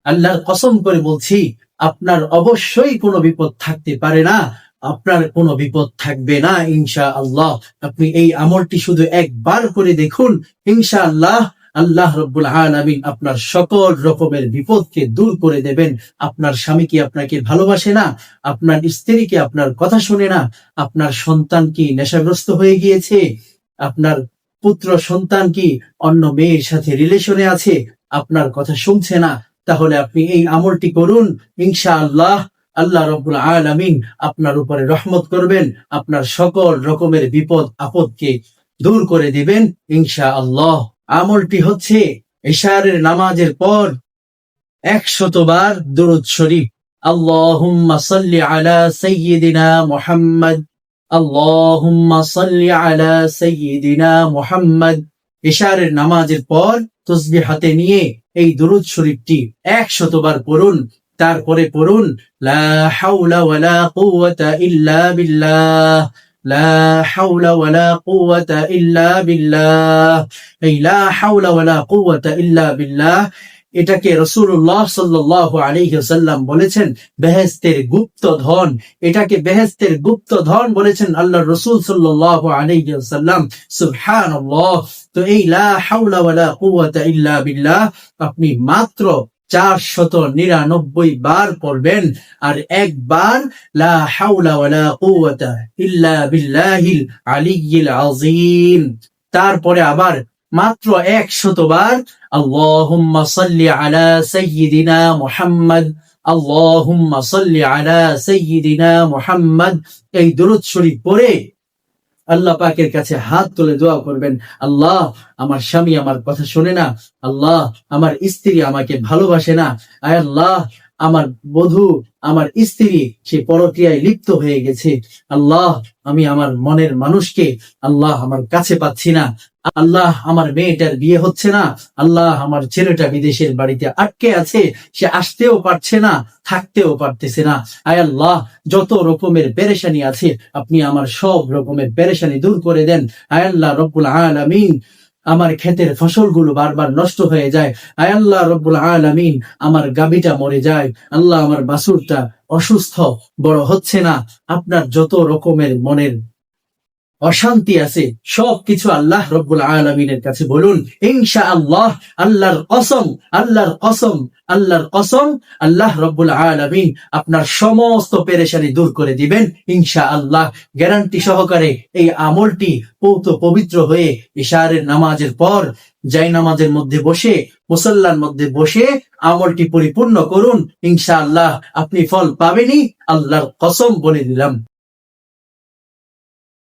আল্লাহর কসম করে বলছি, আপনার অবশ্যই কোনো বিপদ থাকতে পারে না, আপনার কোনো বিপদ থাকবে না ইনশাআল্লাহ। আপনি এই আমলটি শুধু একবার করে দেখুন, ইনশাআল্লাহ আল্লাহ রাব্বুল আলামিন আপনার সকল রকমের বিপদকে দূর করে দেবেন। আপনার স্বামী কি আপনাকে ভালোবাসে না? আপনার স্ত্রী কি আপনার কথা শোনে না? আপনার সন্তান কি নেশাগ্রস্ত হয়ে গিয়েছে? আপনার পুত্র সন্তান কি অন্য মেয়ের সাথে রিলেশনে আছে, আপনার কথা শুনছে না? তাহলে আপনি এই আমলটি করুন, ইনশাআল্লাহ আল্লাহ রাব্বুল আলামিন আপনার উপরে রহমত করবেন, আপনার সকল রকমের বিপদ আপদকে দূর করে দিবেন ইনশাআল্লাহ। আমলটি হচ্ছে ইশারের নামাজের পর 100 বার দুরূদ শরীফ। আল্লাহুম্মা সাল্লি আলা সাইয়্যিদিনা মুহাম্মদ, আল্লাহুম্মা সাল্লি আলা সাইয়্যিদিনা মুহাম্মদ। ইশারের নামাজের পর তাসবিহ হাতে নিয়ে এই দুরূদ শরীফটি 100 বার পড়ুন। তারপরে পড়ুন লা হাওলা ওয়ালা কুওয়াতা ইল্লা বিল্লাহ, লা হাওলা ওয়ালা কুওয়াতা ইল্লা বিল্লাহ। এই লা হাওলা ওয়ালা কুওয়াতা ইল্লা বিল্লাহ, এটাকে রাসূলুল্লাহ সাল্লাল্লাহু আলাইহি ওয়াসাল্লাম বলেছেন বেহেশতের গুপ্ত ধন। এটাকে বেহেশতের গুপ্ত ধন বলেছেন আল্লাহর রাসূল সাল্লাল্লাহু আলাইহি ওয়াসাল্লাম। সুবহানাল্লাহ। তো এই লা হাওলা ওয়ালা কুওয়াতা ইল্লা বিল্লাহ আপনি মাত্র 499 বার পড়বেন, আর একবার লা হাওলা ওয়ালা কুওয়াতা ইল্লা বিল্লাহিল আলিয়্যিল আযীম। তারপরে আবার মাত্র 100 বার আল্লাহুম্মা সাল্লি আলা সাইয়্যিদিনা মুহাম্মদ, আল্লাহুম্মা সাল্লি আলা সাইয়্যিদিনা মুহাম্মদ। এই দুরূদ শরীফ পড়ে আল্লাহ পাকের কাছে হাত তুলে দোয়া করবেন, আল্লাহ আমার স্বামী আমার কথা শোনে না, আল্লাহ আমার স্ত্রী আমাকে ভালোবাসে না, আয় আল্লাহ আমার বধূ আমার স্ত্রী সে পরক্রিয়ায় লিপ্ত হয়ে গেছে, আল্লাহ আমি আমার মনের মানুষকে আল্লাহ আমার কাছে পাচ্ছি না, আল্লাহ আমার মেয়েটার বিয়ে হচ্ছে না, আল্লাহ আমার ছেলেটা বিদেশের বাড়িতে আটকে আছে, সে আসতেও পারছে না থাকতেও পারতেছে না, আয় আল্লাহ যত রকমের পেরেশানি আছে আপনি আমার সব রকমের পেরেশানি দূর করে দেন। আয় আল্লাহ রব্বুল আলামিন আমার ক্ষেতের ফসলগুলো বারবার নষ্ট হয়ে যায়, আয় আল্লাহ রব্বুল আলামিন আমার গাভীটা মরে যায়, আল্লাহ আমার বাছুরটা অসুস্থ বড় হচ্ছে না। আপনার যত রকমের মনের অশান্তি আছে সবকিছু আল্লাহ রব্বুল আলামিনের কাছে বলুন, ইনশাআল্লাহ আল্লাহর কসম, আল্লাহর কসম, আল্লাহর কসম, আল্লাহ রব্বুল আলামিন আপনার সমস্ত পেরেশানি দূর করে দিবেন ইনশাআল্লাহ। গ্যারান্টি সহকারে এই আমলটি পবিত্র হয়ে ইশারের নামাজের পর যাই নামাজের মধ্যে বসে মুসল্লার মধ্যে বসে আমলটি পরিপূর্ণ করুন, ইনশাআল্লাহ আপনি ফল পাবেনই, আল্লাহর কসম বলে দিলাম।